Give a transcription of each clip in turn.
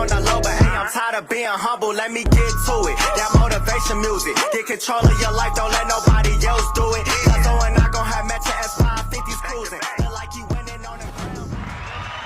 on the low, but hey, I'm tired of being humble. Let me get to it. That motivation music. Get control of your life. Don't let nobody else do it. Cause I'm not gonna have Metro S550s cruising. Feel like you winning on the ground.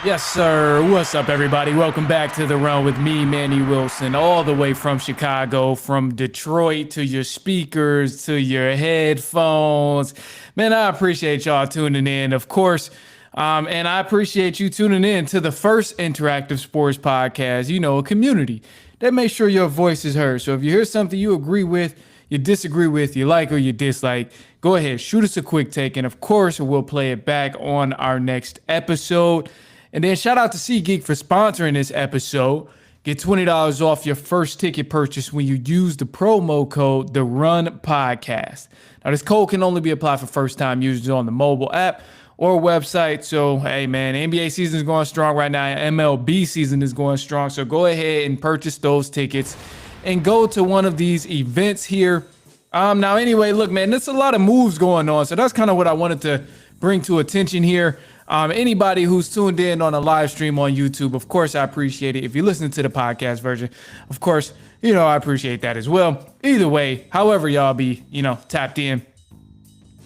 Yes, sir. What's up, everybody? Welcome back to The Run with me, Manny Wilson, all the way from Chicago, from Detroit to your speakers, to your headphones. Man, I appreciate y'all tuning in, of course. And I appreciate you tuning in to the first interactive sports podcast, you know, a community that makes sure your voice is heard. So if you hear something you agree with, you disagree with, you like or you dislike, go ahead, shoot us a quick take. And of course, we'll play it back on our next episode. And then shout out to SeatGeek for sponsoring this episode. Get $20 off your first ticket purchase when you use the promo code The Run Podcast. Now, this code can only be applied for first-time users on the mobile app or website. So, hey, man, NBA season is going strong right now. MLB season is going strong. So go ahead and purchase those tickets and go to one of these events here. Now, anyway, look, man, there's a lot of moves going on. So that's kind of what I wanted to bring to attention here. Anybody who's tuned in on a live stream on YouTube, of course, I appreciate it. If you're listening to the podcast version, of course, you know, I appreciate that as well. Either way, however y'all be, you know, tapped in,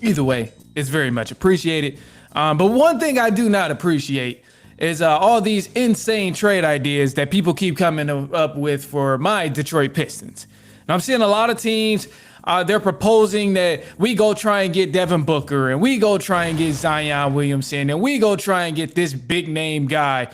either way, it's very much appreciated. But one thing I do not appreciate is all these insane trade ideas that people keep coming up with for my Detroit Pistons. Now, I'm seeing a lot of teams. They're proposing that we go try and get Devin Booker and we go try and get Zion Williamson and we go try and get this big name guy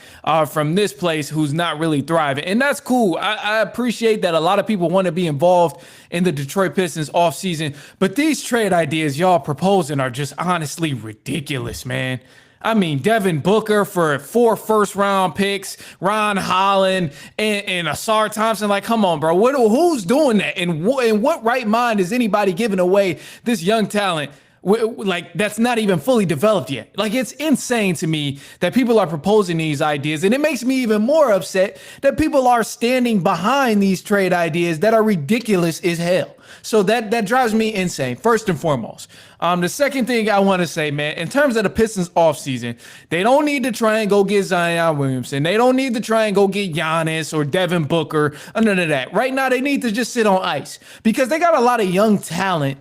from this place who's not really thriving. And that's cool. I appreciate that a lot of people want to be involved in the Detroit Pistons offseason. But these trade ideas y'all proposing are just honestly ridiculous, man. I mean, Devin Booker for 4 first-round picks, Ron Holland, and Asar Thompson. Like, come on, bro. Who's doing that? And in what right mind is anybody giving away this young talent? Like, that's not even fully developed yet. Like, it's insane to me that people are proposing these ideas. And it makes me even more upset that people are standing behind these trade ideas that are ridiculous as hell. So that drives me insane, first and foremost. The second thing I want to say, man, in terms of the Pistons offseason, they don't need to try and go get Zion Williamson. They don't need to try and go get Giannis or Devin Booker, none of that. Right now, they need to just sit on ice because they got a lot of young talent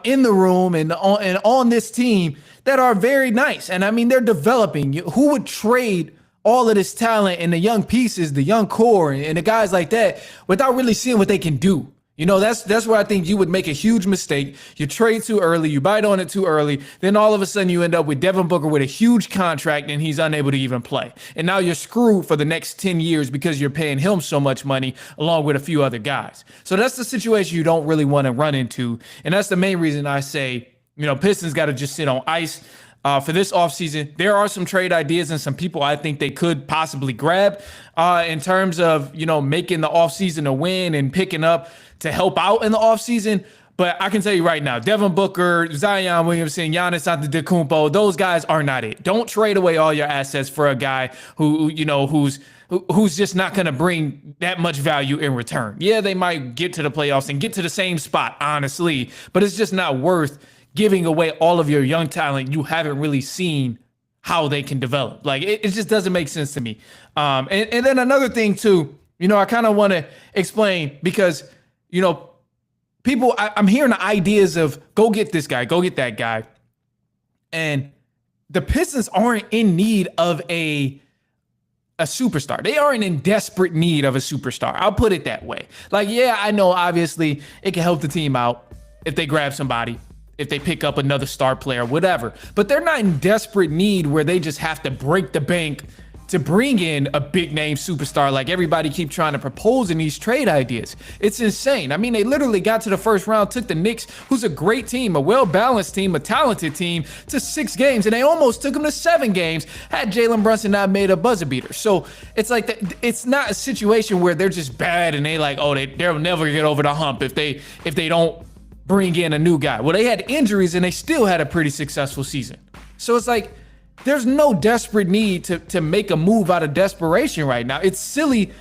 in the room and on this team that are very nice. And I mean, they're developing. Who would trade all of this talent and the young pieces, the young core and the guys like that without really seeing what they can do? You know, that's where I think you would make a huge mistake. You trade too early, you bite on it too early, then all of a sudden you end up with Devin Booker with a huge contract and he's unable to even play. And now you're screwed for the next 10 years because you're paying him so much money along with a few other guys. So that's the situation you don't really want to run into. And that's the main reason I say, you know, Pistons got to just sit on ice. For this offseason, there are some trade ideas and some people I think they could possibly grab in terms of, you know, making the offseason a win and picking up to help out in the offseason. But I can tell you right now, Devin Booker, Zion Williamson, Giannis Antetokounmpo, those guys are not it. Don't trade away all your assets for a guy who you know, who's just not going to bring that much value in return. Yeah, they might get to the playoffs and get to the same spot, honestly, but it's just not worth giving away all of your young talent you haven't really seen how they can develop. Like, it just doesn't make sense to me. And then another thing, too, you know, I kind of want to explain because, you know, people, I'm hearing the ideas of go get this guy, go get that guy. And the Pistons aren't in need of a superstar. They aren't in desperate need of a superstar. I'll put it that way. Like, yeah, I know, obviously, it can help the team out if they grab somebody, if they pick up another star player, whatever. But they're not in desperate need where they just have to break the bank to bring in a big name superstar like everybody keep trying to propose in these trade ideas. It's insane. I mean, they literally got to the first round, took the Knicks, who's a great team, a well-balanced team, a talented team, to 6 games, and they almost took them to 7 games had Jalen Brunson not made a buzzer beater. So it's like, it's not a situation where they're just bad and they like, oh, they'll never get over the hump if they don't bring in a new guy. Well, they had injuries and they still had a pretty successful season. So it's like, there's no desperate need to make a move out of desperation right now. It's silly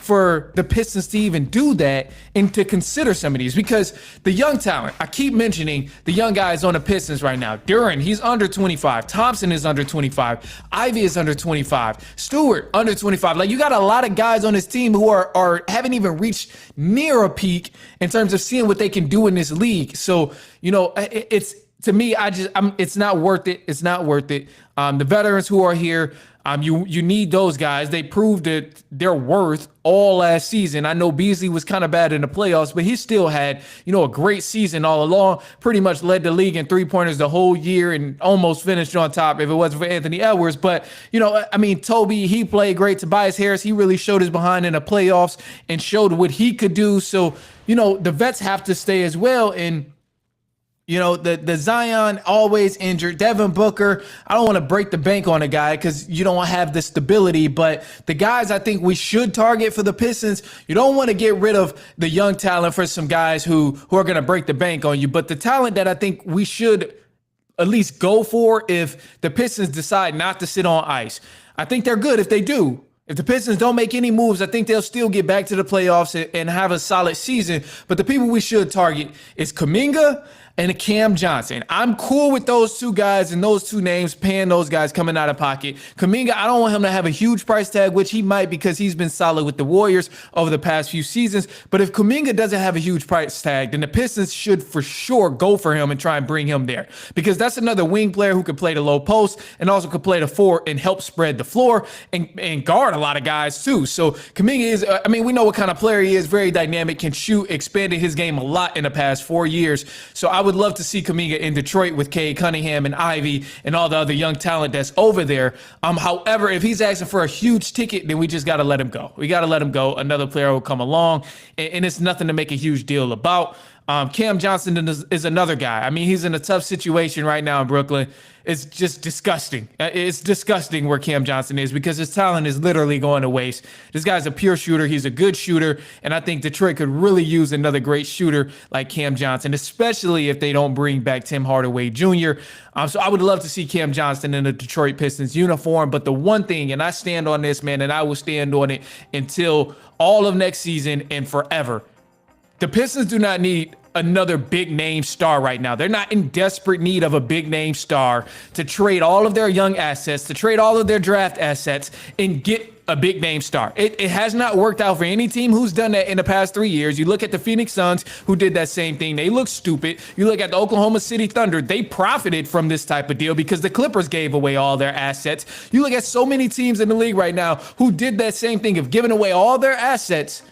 for the Pistons to even do that and to consider some of these, because the young talent, I keep mentioning the young guys on the Pistons right now. Duran, he's under 25. Thompson is under 25. Ivy is under 25. Stewart, under 25. Like, you got a lot of guys on this team who are haven't even reached near a peak in terms of seeing what they can do in this league. So, it's, to me, it's not worth it. It's not worth it. The veterans who are here, you need those guys. They proved that their worth all last season. I know Beasley was kind of bad in the playoffs, but he still had, a great season all along. Pretty much led the league in 3-pointers the whole year and almost finished on top if it wasn't for Anthony Edwards. But, Toby, he played great. Tobias Harris, he really showed his behind in the playoffs and showed what he could do. So, the vets have to stay as well. And the Zion always injured. Devin Booker, I don't want to break the bank on a guy because you don't have the stability, but the guys I think we should target for the Pistons, you don't want to get rid of the young talent for some guys who are going to break the bank on you. But the talent that I think we should at least go for if the Pistons decide not to sit on ice, I think they're good if they do. If the Pistons don't make any moves, I think they'll still get back to the playoffs and have a solid season. But the people we should target is Kuminga and Cam Johnson. I'm cool with those two guys and those two names, paying those guys coming out of pocket. Kuminga, I don't want him to have a huge price tag, which he might because he's been solid with the Warriors over the past few seasons. But if Kuminga doesn't have a huge price tag, then the Pistons should for sure go for him and try and bring him there, because that's another wing player who could play the low post and also could play the 4 and help spread the floor and guard a lot of guys too. So Kuminga is, we know what kind of player he is, very dynamic, can shoot, expanded his game a lot in the past 4 years. So I would love to see Kuminga in Detroit with Cade Cunningham and Ivy and all the other young talent that's over there. However, if he's asking for a huge ticket, then we just got to let him go. We got to let him go. Another player will come along, and it's nothing to make a huge deal about. Cam Johnson is another guy. He's in a tough situation right now in Brooklyn. It's just disgusting. It's disgusting where Cam Johnson is because his talent is literally going to waste. This guy's a pure shooter. He's a good shooter. And I think Detroit could really use another great shooter like Cam Johnson, especially if they don't bring back Tim Hardaway Jr. So I would love to see Cam Johnson in a Detroit Pistons uniform. But the one thing, and I stand on this, man, and I will stand on it until all of next season and forever, the Pistons do not need another big name star right now. They're not in desperate need of a big name star to trade all of their young assets, to trade all of their draft assets and get a big name star. It has not worked out for any team who's done that in the past 3 years. You look at the Phoenix Suns, who did that same thing. They look stupid. You look at the Oklahoma City Thunder. They profited from this type of deal because the Clippers gave away all their assets. You look at so many teams in the league right now who did that same thing of giving away all their assets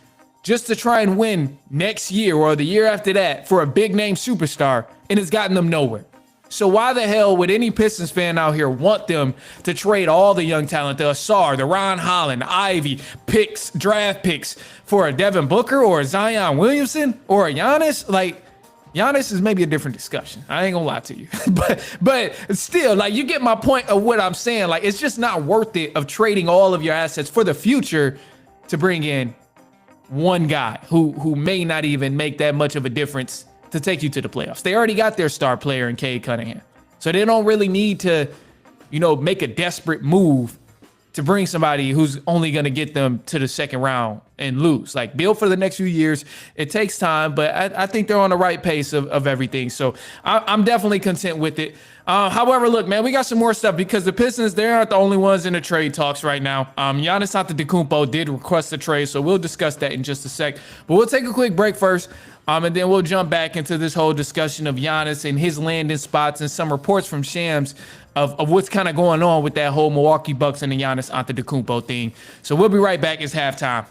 just to try and win next year or the year after that for a big name superstar, and it's gotten them nowhere. So why the hell would any Pistons fan out here want them to trade all the young talent, the Asar, the Ron Holland, Ivy, picks, draft picks for a Devin Booker or a Zion Williamson or a Giannis? Like, Giannis is maybe a different discussion. I ain't gonna lie to you. but still, like, you get my point of what I'm saying. Like, it's just not worth it of trading all of your assets for the future to bring in one guy who may not even make that much of a difference to take you to the playoffs. They already got their star player in Cade Cunningham. So they don't really need to, make a desperate move to bring somebody who's only going to get them to the second round and lose. Like, build for the next few years. It takes time, but I think they're on the right pace of everything. So I'm definitely content with it. However, look, man, we got some more stuff because the Pistons, they aren't the only ones in the trade talks right now. Giannis Antetokounmpo did request a trade, so we'll discuss that in just a sec. But we'll take a quick break first, and then we'll jump back into this whole discussion of Giannis and his landing spots and some reports from Shams of what's kind of going on with that whole Milwaukee Bucks and the Giannis Antetokounmpo thing. So we'll be right back. It's halftime.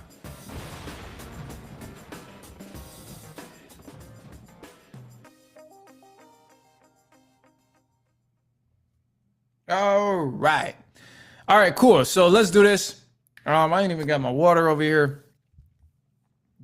All right, cool. So let's do this. I ain't even got my water over here,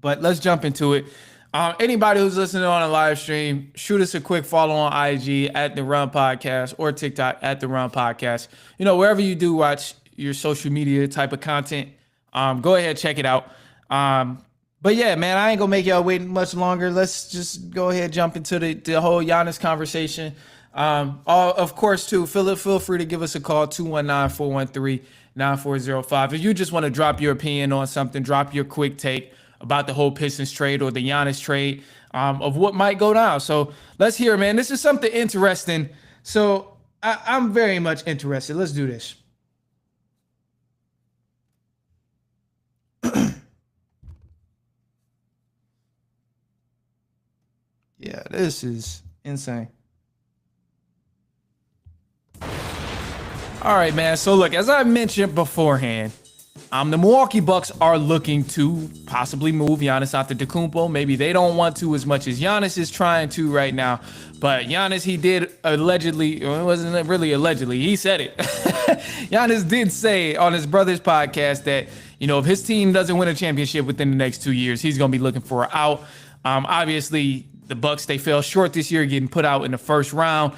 but let's jump into it. Anybody who's listening on a live stream, shoot us a quick follow on IG at The Run Podcast or TikTok at The Run Podcast. Wherever you do watch your social media type of content, go ahead, check it out. But yeah, man, I ain't gonna make y'all wait much longer. Let's just go ahead, jump into the whole Giannis conversation. Of course, too, feel free to give us a call, 219-413 9405. If you just want to drop your opinion on something, drop your quick take about the whole Pistons trade or the Giannis trade, of what might go down. So let's hear, man. This is something interesting. So I'm very much interested. Let's do this. Yeah, this is insane. All right, man. So look, as I mentioned beforehand, the Milwaukee Bucks are looking to possibly move Giannis Antetokounmpo. Maybe they don't want to as much as Giannis is trying to right now. But Giannis, he did allegedly, well, it wasn't really allegedly, he said it. Giannis did say on his brother's podcast that, if his team doesn't win a championship within the next 2 years, he's going to be looking for an out. Obviously, the Bucks, they fell short this year, getting put out in the first round.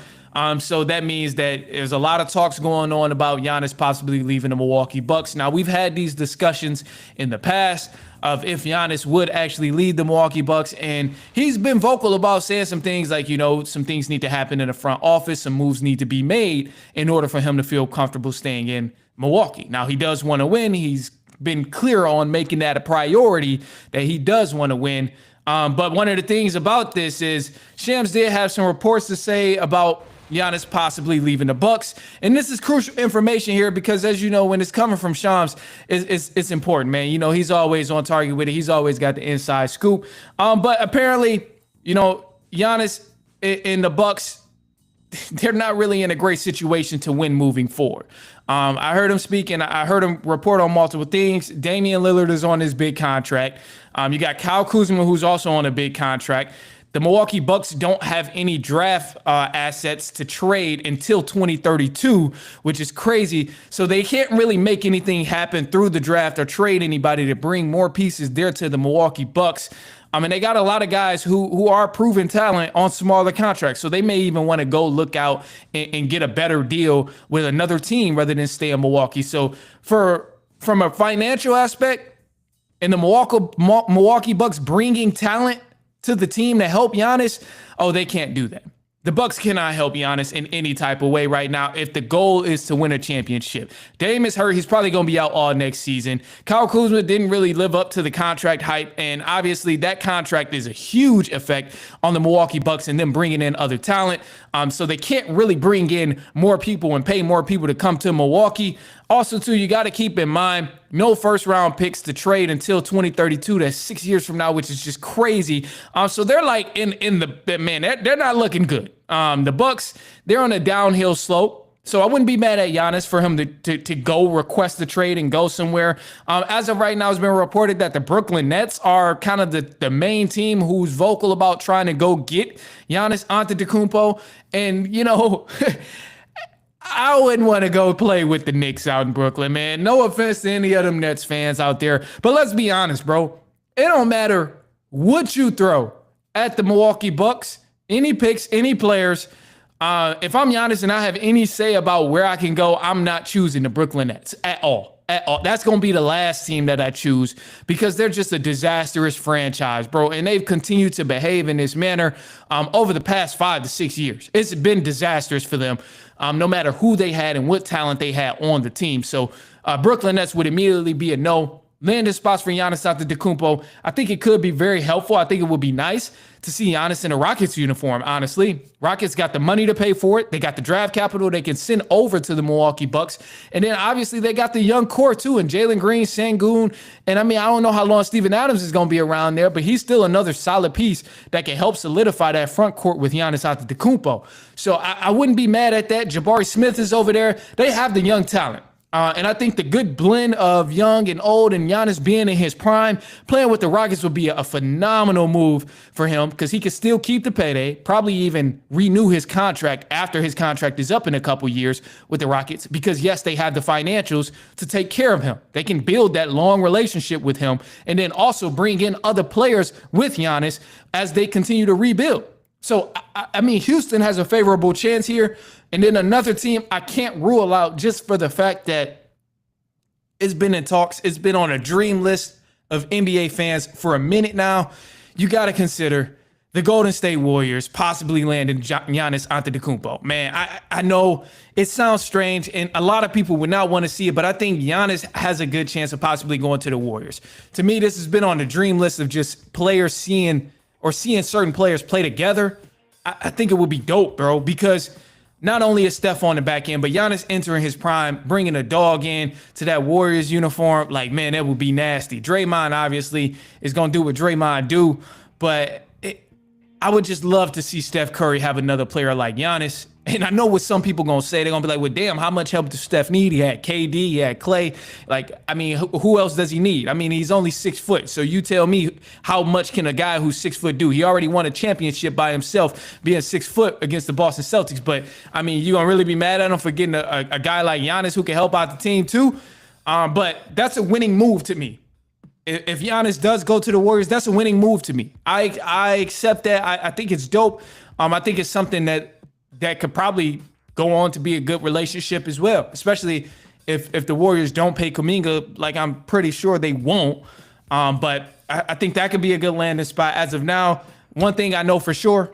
So that means that there's a lot of talks going on about Giannis possibly leaving the Milwaukee Bucks. Now, we've had these discussions in the past of if Giannis would actually lead the Milwaukee Bucks, and he's been vocal about saying some things like, some things need to happen in the front office, some moves need to be made in order for him to feel comfortable staying in Milwaukee. Now, he does want to win. He's been clear on making that a priority, that he does want to win. But one of the things about this is Shams did have some reports to say about Giannis possibly leaving the Bucks. And this is crucial information here because, as you know, when it's coming from Shams, it's important, man. He's always on target with it. He's always got the inside scoop. But apparently, Giannis and the Bucks, they're not really in a great situation to win moving forward. I heard him speak and I heard him report on multiple things. Damian Lillard is on his big contract. You got Kyle Kuzma, who's also on a big contract. The Milwaukee Bucks don't have any draft assets to trade until 2032, which is crazy. So they can't really make anything happen through the draft or trade anybody to bring more pieces there to the Milwaukee Bucks. They got a lot of guys who are proven talent on smaller contracts. So they may even want to go look out and get a better deal with another team rather than stay in Milwaukee. So from a financial aspect, and the Milwaukee Bucks bringing talent to the team to help Giannis, they can't do that. The Bucks cannot help Giannis in any type of way right now if the goal is to win a championship. Dame is hurt. He's probably going to be out all next season. Kyle Kuzma didn't really live up to the contract hype, and obviously that contract is a huge effect on the Milwaukee Bucks and them bringing in other talent. So they can't really bring in more people and pay more people to come to Milwaukee. Also, too, you got to keep in mind, no first-round picks to trade until 2032. That's 6 years from now, which is just crazy. So they're like they're not looking good. The Bucks, they're on a downhill slope. So I wouldn't be mad at Giannis for him to go request the trade and go somewhere. As of right now, it's been reported that the Brooklyn Nets are kind of the main team who's vocal about trying to go get Giannis Antetokounmpo. And, I wouldn't want to go play with the Knicks out in Brooklyn, man. No offense to any of them Nets fans out there. But let's be honest, bro. It don't matter what you throw at the Milwaukee Bucks, any picks, any players. If I'm Giannis and I have any say about where I can go, I'm not choosing the Brooklyn Nets at all. That's going to be the last team that I choose because they're just a disastrous franchise, bro. And they've continued to behave in this manner over the past 5 to 6 years. It's been disastrous for them, no matter who they had and what talent they had on the team. So Brooklyn Nets would immediately be a no. Landing spots for Giannis Antetokounmpo, I think it could be very helpful. I think it would be nice to see Giannis in a Rockets uniform, honestly. Rockets got the money to pay for it. They got the draft capital they can send over to the Milwaukee Bucks. And then, obviously, they got the young core, too, and Jalen Green, Sengun. And, I don't know how long Steven Adams is going to be around there, but he's still another solid piece that can help solidify that front court with Giannis Antetokounmpo. So I wouldn't be mad at that. Jabari Smith is over there. They have the young talent. And I think the good blend of young and old and Giannis being in his prime, playing with the Rockets would be a phenomenal move for him because he could still keep the payday, probably even renew his contract after his contract is up in a couple years with the Rockets because, yes, they have the financials to take care of him. They can build that long relationship with him and then also bring in other players with Giannis as they continue to rebuild. So, Houston has a favorable chance here. And then another team I can't rule out just for the fact that it's been in talks. It's been on a dream list of NBA fans for a minute now. You got to consider the Golden State Warriors possibly landing Giannis Antetokounmpo. Man, I know it sounds strange, and a lot of people would not want to see it, but I think Giannis has a good chance of possibly going to the Warriors. To me, this has been on the dream list of just players seeing certain players play together. I think it would be dope, bro, because not only is Steph on the back end, but Giannis entering his prime, bringing a dog in to that Warriors uniform, like, man, that would be nasty. Draymond obviously is going to do what Draymond do, but I would just love to see Steph Curry have another player like Giannis. And I know what some people going to say. They're going to be like, well, damn, how much help does Steph need? He had KD, he had Clay. Like, I mean, who else does he need? I mean, he's only 6 foot. So you tell me, how much can a guy who's 6 foot do? He already won a championship by himself being 6 foot against the Boston Celtics. But, I mean, you going to really be mad at him for getting a guy like Giannis who can help out the team too? But that's a winning move to me. If Giannis does go to the Warriors, that's a winning move to me. I accept that. I think it's dope. I think it's something that could probably go on to be a good relationship as well, especially if the Warriors don't pay Kuminga, like I'm pretty sure they won't. But I think that could be a good landing spot. As of now, one thing I know for sure,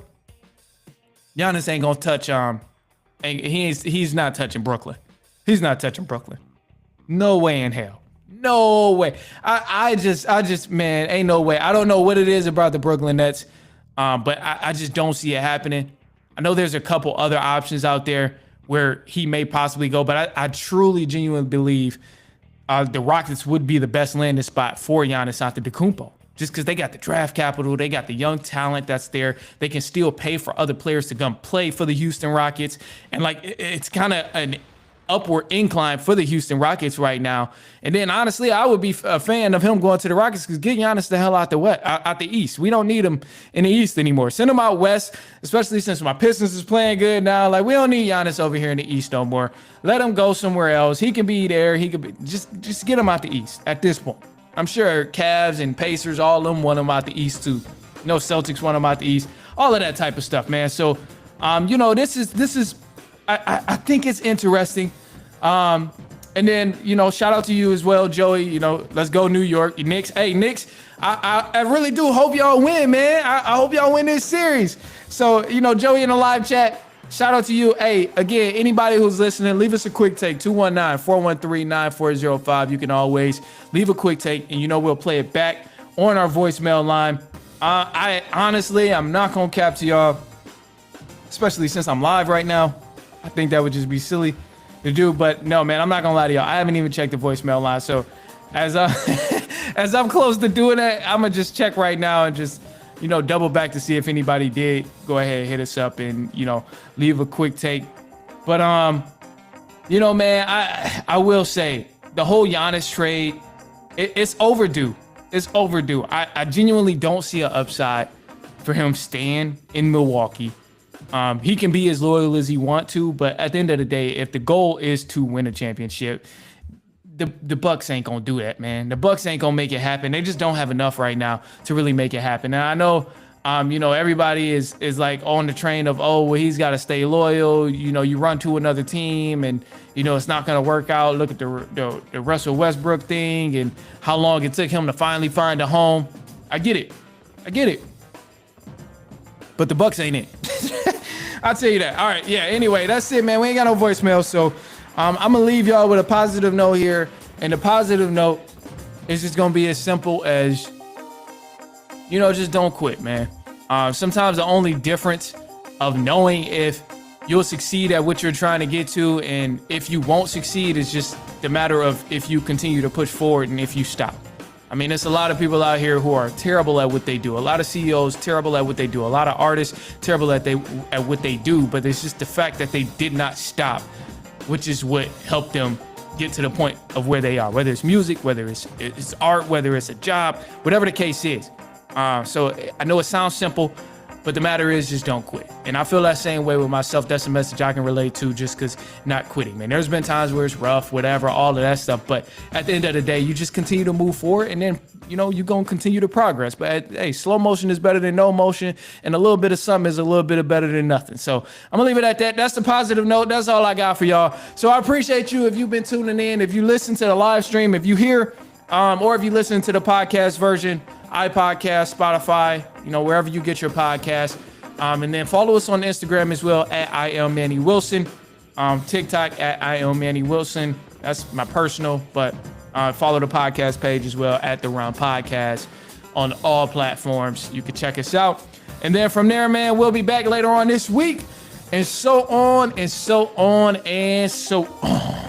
Giannis ain't gonna touch. He's not touching Brooklyn. He's not touching Brooklyn. No way in hell. No way. I just, man, ain't no way. I don't know what it is about the Brooklyn Nets, but I just don't see it happening. I know there's a couple other options out there where he may possibly go, but I truly, genuinely believe the Rockets would be the best landing spot for Giannis Antetokounmpo. Just because they got the draft capital, they got the young talent that's there. They can still pay for other players to come play for the Houston Rockets. And like, it's kind of an upward incline for the Houston Rockets right now. And then honestly, I would be a fan of him going to the Rockets because get Giannis the hell out the East. We don't need him in the East anymore. Send him out West, especially since my Pistons is playing good now. Like, we don't need Giannis over here in the East no more. Let him go somewhere else. He can be there. He could be just get him out the East at this point. I'm sure Cavs and Pacers, all of them want him out the East too. No, Celtics want him out the East. All of that type of stuff, man. So, this is. I think it's interesting. And then, shout out to you as well, Joey. Let's go New York. Knicks. Hey, Knicks, I really do hope y'all win, man. I hope y'all win this series. So, Joey in the live chat, shout out to you. Hey, again, anybody who's listening, leave us a quick take, 219-413-9405. You can always leave a quick take, and we'll play it back on our voicemail line. I'm not going to cap to y'all, especially since I'm live right now. I think that would just be silly to do, but no, man, I'm not gonna lie to y'all. I haven't even checked the voicemail line. So as I'm close to doing that, I'm gonna just check right now and just, double back to see if anybody did go ahead and hit us up and, leave a quick take. But, man, I will say the whole Giannis trade, it's overdue. It's overdue. I genuinely don't see an upside for him staying in Milwaukee. He can be as loyal as he want to, but at the end of the day, if the goal is to win a championship, the Bucks ain't gonna do that, man. The Bucks ain't gonna make it happen. They just don't have enough right now to really make it happen. And I know, everybody is like on the train of, oh, well, he's got to stay loyal. You run to another team, and it's not gonna work out. Look at the Russell Westbrook thing and how long it took him to finally find a home. I get it, but the Bucks ain't it. I'll tell you that. All right, yeah, anyway, that's it, man. We ain't got no voicemail, so I'm going to leave y'all with a positive note here, and the positive note is just going to be as simple as, just don't quit, man. Sometimes the only difference of knowing if you'll succeed at what you're trying to get to and if you won't succeed is just the matter of if you continue to push forward and if you stop. I mean, there's a lot of people out here who are terrible at what they do. A lot of CEOs terrible at what they do. A lot of artists terrible at what they do. But it's just the fact that they did not stop, which is what helped them get to the point of where they are. Whether it's music, whether it's art, whether it's a job, whatever the case is. So I know it sounds simple, but the matter is just don't quit. And I feel that same way with myself. That's a message I can relate to just because not quitting, man. There's been times where it's rough, whatever, all of that stuff. But at the end of the day, you just continue to move forward and then, you're going to continue to progress. But hey, slow motion is better than no motion. And a little bit of something is a little bit better than nothing. So I'm going to leave it at that. That's the positive note. That's all I got for y'all. So I appreciate you if you've been tuning in, if you listen to the live stream, if you hear, or if you listen to the podcast version. iPodcast, Spotify, wherever you get your podcast. And then follow us on Instagram as well at I am Manny Wilson. TikTok at I am Manny Wilson. That's my personal, but follow the podcast page as well at The Run Podcast on all platforms. You can check us out. And then from there, man, we'll be back later on this week. And so on and so on and so on.